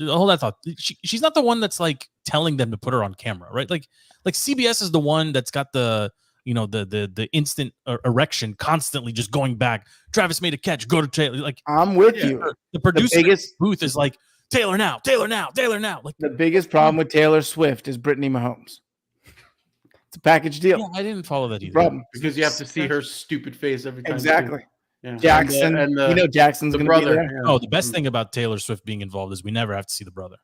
Hold that thought. She's not the one that's like telling them to put her on camera, right? Like CBS is the one that's got the the instant erection constantly just going back. Travis made a catch. Go to Taylor. Like I'm with you. The producer booth is like Taylor now. Like the biggest problem with Taylor Swift is Brittany Mahomes. It's a package deal. Yeah, I didn't follow that either. Problem because you have to see her stupid face every time. Exactly. Yeah. Jackson, and Jackson's the brother. Oh, the best thing about Taylor Swift being involved is we never have to see the brother.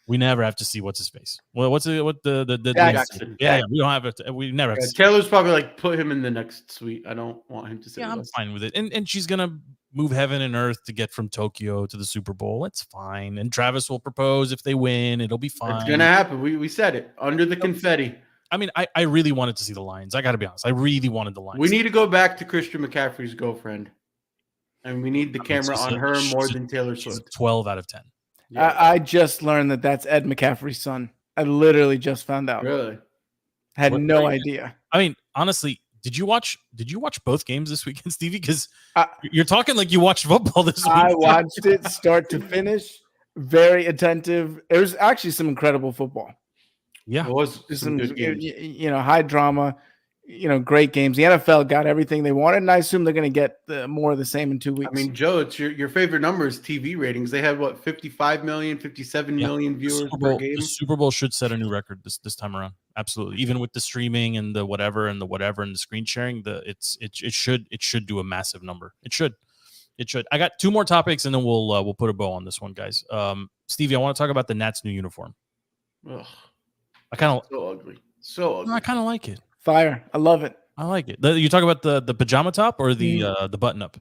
We never have to see what's his face. Well, what the Jackson. yeah, we don't have it. We never have to see. Taylor's probably like, put him in the next suite. I don't want him to say. Yeah, I'm fine with it. And she's gonna move heaven and earth to get from Tokyo to the Super Bowl. It's fine. And Travis will propose if they win. It'll be fine. It's gonna happen. We said it under the confetti. I mean, I really wanted to see the Lions. I got to be honest. I really wanted the Lions. We need to go back to Christian McCaffrey's girlfriend, and we need the camera on her more than Taylor Swift. 12 out of 10. Yeah. I just learned that that's Ed McCaffrey's son. I literally just found out. Really? Had no idea. I mean, honestly, did you watch both games this weekend, Stevie? Because you're talking like you watched football this week. I watched it start to finish. Very attentive. It was actually some incredible football. Yeah, it was some good games. High drama, great games. The NFL got everything they wanted, and I assume they're going to get more of the same in 2 weeks. I mean, Joe, it's your favorite number is TV ratings. They had 55 million, 57 million viewers per game. The Super Bowl should set a new record this time around. Absolutely, even with the streaming and the whatever and the screen sharing, it should do a massive number. It should. I got 2 more topics, and then we'll put a bow on this one, guys. Stevie, I want to talk about the Nats' new uniform. Ugh. I kind of so ugly. I kind of like it. Fire. I love it. I like it. You talk about the pajama top or the button up?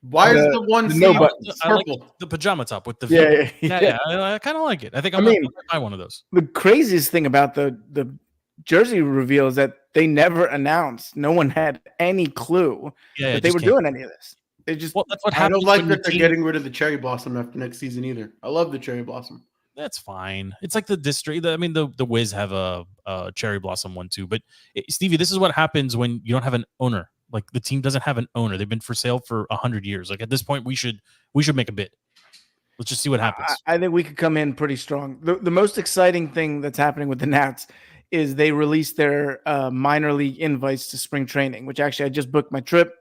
Why is the one no buttons? I like the pajama top with the yeah. I kind of like it. I think I'm gonna buy one of those. The craziest thing about the jersey reveal is that they never announced. No one had any clue that they were doing any of this. They just that's what I happens. don't like that they're getting rid of the cherry blossom after next season either. I love the cherry blossom. That's fine. It's like the district. I mean, the Wiz have a cherry blossom one too. But Stevie, this is what happens when you don't have an owner. Like the team doesn't have an owner. They've been for sale for 100 years. Like at this point, we should make a bid. Let's just see what happens. I think we could come in pretty strong. The most exciting thing that's happening with the Nats is they released their minor league invites to spring training, which actually I just booked my trip.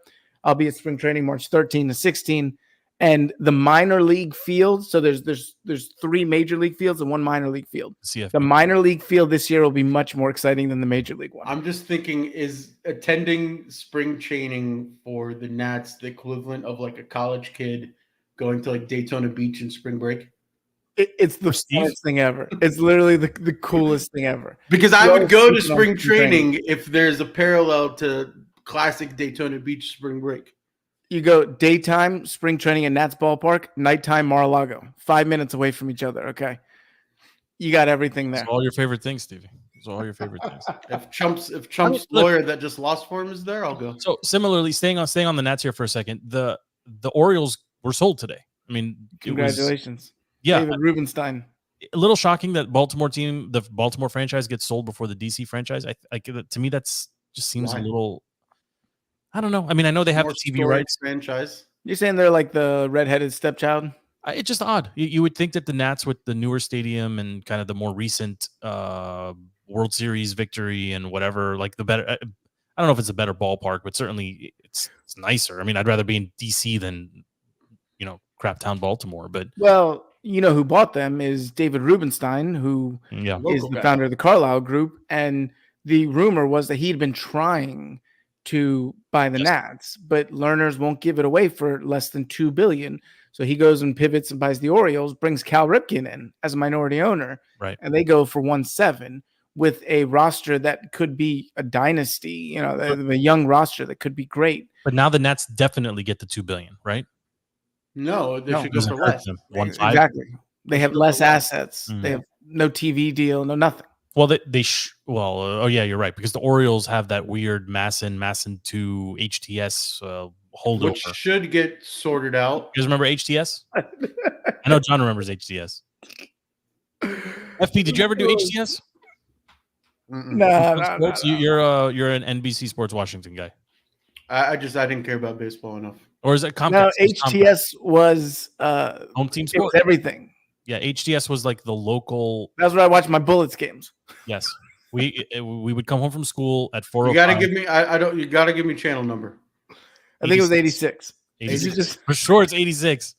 I'll be at spring training March 13 to 16. And the minor league field, so there's 3 major league fields and 1 minor league field. CFP. The minor league field this year will be much more exciting than the major league one. I'm just thinking, is attending spring training for the Nats the equivalent of like a college kid going to like Daytona Beach in spring break? It's the funnest thing ever. It's literally the coolest thing ever. Because I would go to spring training if there's a parallel to classic Daytona Beach spring break. You go daytime spring training in Nats Ballpark, nighttime Mar-a-Lago, 5 minutes away from each other. Okay, you got everything there. It's all your favorite things, Stevie. It's all your favorite things. If Trump's lawyer that just lost for him is there, I'll go. So similarly, staying on the Nats here for a second, the Orioles were sold today. I mean, congratulations, David Rubenstein. A little shocking that the Baltimore franchise gets sold before the DC franchise. To me, that's just seems a little. I don't know. I mean, I know they have the TV rights. Franchise. You're saying they're like the redheaded stepchild? It's just odd. You would think that the Nats, with the newer stadium and kind of the more recent World Series victory and whatever, like the better. I don't know if it's a better ballpark, but certainly it's nicer. I mean, I'd rather be in DC than crap town Baltimore. But who bought them is David Rubenstein, who is the founder of the Carlyle Group, and the rumor was that he'd been trying to buy the Nats, but Lerner's won't give it away for less than $2 billion. So he goes and pivots and buys the Orioles, brings Cal Ripken in as a minority owner, right? And they go for 1.7 with a roster that could be a dynasty. The young roster that could be great. But now the Nats definitely get the $2 billion, right? No, they should go for less. 1.5. Exactly. They have less assets. Mm-hmm. They have no TV deal, no nothing. Well, you're right, because the Orioles have that weird Masson 2 HTS holdover, which should get sorted out. You guys remember HTS? I know John remembers HTS. FP, did you ever do HTS? No. You're an NBC Sports Washington guy. I didn't care about baseball enough. Or is it Comcast? No, HTS was home team sport. It was everything. Yeah, HTS was like the local. That's where I watched my Bullets games. Yes, we would come home from school at 4:05. You gotta give me. I don't. You gotta give me channel number. I think it was 86. 86. For sure, it's 86.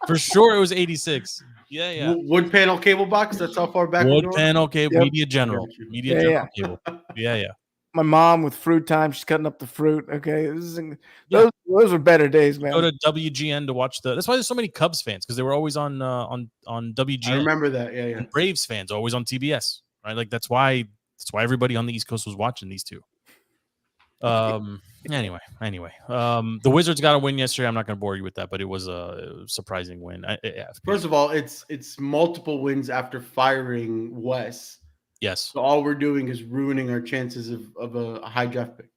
For sure, it was 86. Yeah. Wood panel cable box. That's how far back. Wood panel cable. Yep. Media General. Cable. Yeah. my mom with fruit time. She's cutting up the fruit. Okay, those were better days, man. Go to WGN to watch the. That's why there's so many Cubs fans, because they were always on WGN. I remember that. Yeah, yeah. And Braves fans always on TBS, right? Like that's why everybody on the East Coast was watching these two. Anyway, the Wizards got a win yesterday. I'm not going to bore you with that, but it was a surprising win. First of all, it's multiple wins after firing Wes. Yes. So all we're doing is ruining our chances of a high draft pick,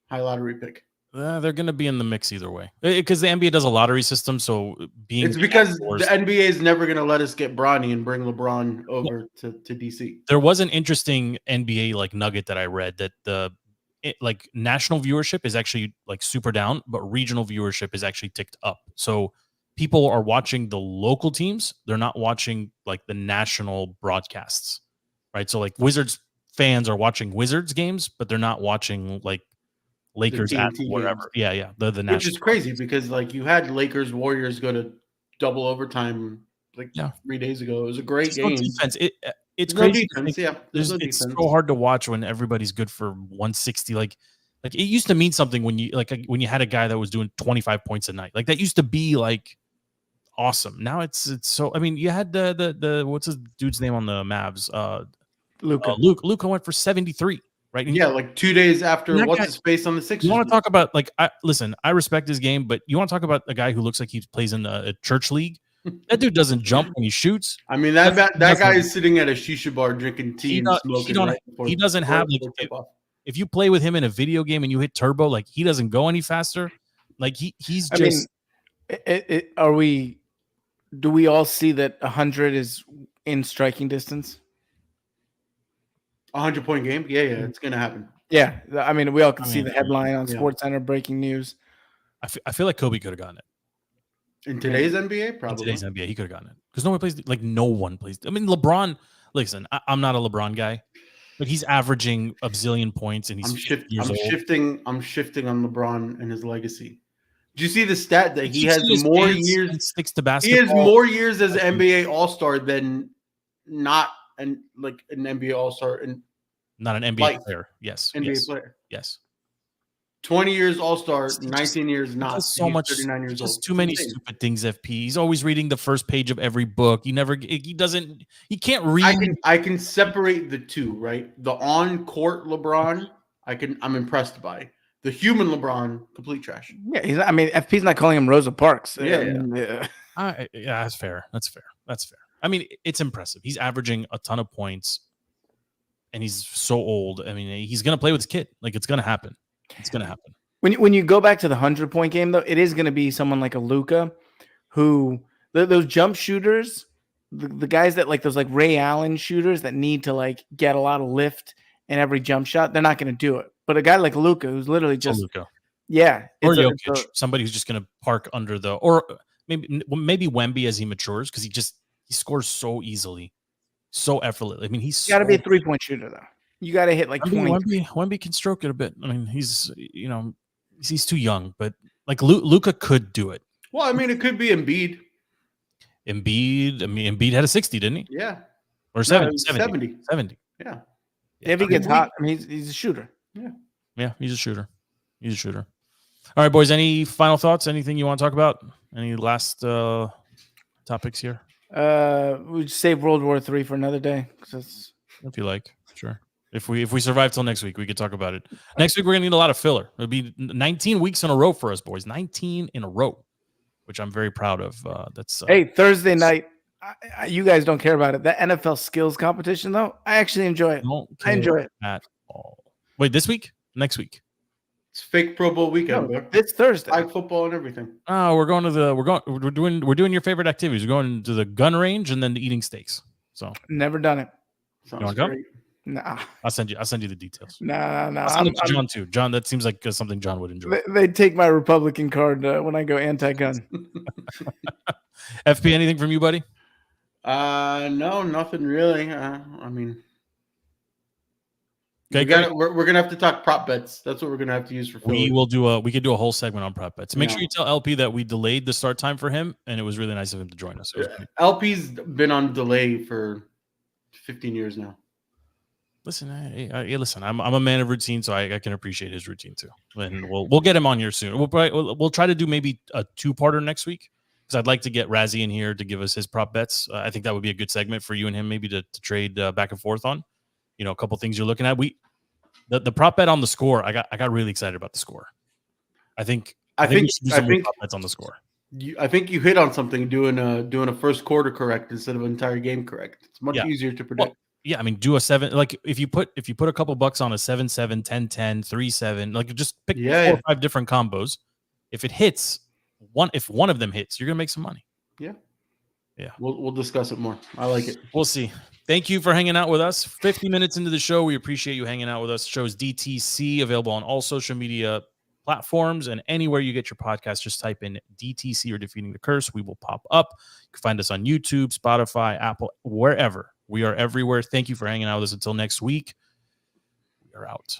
high lottery pick. They're going to be in the mix either way, because the NBA does a lottery system. So it's because the NBA is never going to let us get Bronny and bring LeBron over to DC. There was an interesting NBA like nugget that I read that like national viewership is actually like super down, but regional viewership is actually ticked up. So people are watching the local teams. They're not watching like the national broadcasts, right? So like Wizards fans are watching Wizards games, but they're not watching like Lakers at wherever. Games. Yeah. The national, which is crazy because like you had Lakers Warriors go to double overtime 3 days ago. It was a great game. No defense. It's no crazy. Defense, yeah. It's so hard to watch when everybody's good for 160. Like it used to mean something when you had a guy that was doing 25 points a night. Like that used to be like awesome. Now it's so. I mean, you had the what's his dude's name on the Mavs? Luka. Luka went for 73. Right? And yeah, like 2 days after what's his face on the Sixers. You want to talk about like listen, I respect his game, but you want to talk about a guy who looks like he plays in a church league. That dude doesn't jump when he shoots. I mean, that guy is sitting at a shisha bar drinking tea and smoking. He doesn't have if you play with him in a video game and you hit turbo, like he doesn't go any faster. Like he's just. Do we all see that 100 is in striking distance? 100-point game? Yeah, it's gonna happen. Yeah, I mean, we all can see the headline on SportsCenter, breaking news. I feel like Kobe could have gotten it. In today's NBA, probably. In today's NBA, he could have gotten it because no one plays. I mean, LeBron. Listen, I'm not a LeBron guy, but he's averaging a zillion points, and he's shifting on LeBron and his legacy. Did you see the stat that he has more years? Sticks to basketball. He has more years as an NBA All-Star than not an NBA All-Star and not an NBA player. Yes, NBA player. Yes. 20 years All-Star, 19 years not. So much. 39 years old. Too many stupid things. FP. He's always reading the first page of every book. He can't read. I can separate the two, right? The on-court LeBron, I'm impressed by. The human LeBron, complete trash. Yeah, FP's not calling him Rosa Parks. Yeah, that's fair. That's fair. I mean, it's impressive. He's averaging a ton of points, and he's so old. I mean, he's gonna play with his kid. Like it's gonna happen. It's going to happen. When you go back to the 100-point game, though, it is going to be someone like a Luka, who those jump shooters, the guys that like those like Ray Allen shooters that need to like get a lot of lift in every jump shot, they're not going to do it. But a guy like Luka, who's literally just Luka. Yeah, or Jokic, somebody who's just going to park under or maybe Wemby as he matures because he scores so easily, so effortlessly. I mean, he's got to be a 3-point shooter though. You got to hit like 20. Wemby can stroke it a bit. I mean, he's too young, but like Luka could do it. Well, I mean, it could be Embiid. Embiid had a 60, didn't he? Yeah. Or 70. 70. Yeah. If he gets hot, I mean, he's a shooter. Yeah. Yeah, he's a shooter. All right, boys. Any final thoughts? Anything you want to talk about? Any last topics here? We'd save World War III for another day. If you like, sure. If we survive till next week, we could talk about it. Next week, we're gonna need a lot of filler. It'll be 19 weeks in a row for us, boys. 19 in a row, which I'm very proud of. Hey, Thursday night. You guys don't care about it. That NFL skills competition, though, I actually enjoy it. I enjoy it at all. Wait, this week? Next week? It's fake Pro Bowl weekend. No, it's Thursday. Like football and everything. Oh, we're doing your favorite activities. We're going to the gun range and then eating steaks. So never done it. You want to go? Nah. I'll send you the details. Nah. I'll send it to John too. John, that seems like something John would enjoy. They take my Republican card when I go anti-gun. FP, anything from you, buddy? No, nothing really. I mean, okay, we're gonna have to talk prop bets. That's what we're gonna have to use for. We could do a whole segment on prop bets. Make sure you tell LP that we delayed the start time for him, and it was really nice of him to join us. LP's been on delay for 15 years now. Listen, listen. I'm a man of routine, so I can appreciate his routine too. And we'll get him on here soon. We'll try to do maybe a 2-parter next week because I'd like to get Razzie in here to give us his prop bets. I think that would be a good segment for you and him maybe to trade back and forth on. You know, a couple things you're looking at. The prop bet on the score. I got really excited about the score. I think we should do some more prop bets on the score. I think you hit on something doing a first quarter correct instead of an entire game correct. It's much easier to predict. Well, yeah, I mean, do a 7. Like if you put a couple bucks on a 7-7, 10-10, 3-7, like just pick 4 or 5 different combos. If it hits if one of them hits, you're gonna make some money. Yeah. Yeah. We'll discuss it more. I like it. We'll see. Thank you for hanging out with us. 50 minutes into the show. We appreciate you hanging out with us. The show is DTC, available on all social media platforms and anywhere you get your podcast. Just type in DTC or Defeating the Curse. We will pop up. You can find us on YouTube, Spotify, Apple, wherever. We are everywhere. Thank you for hanging out with us. Until next week, we are out.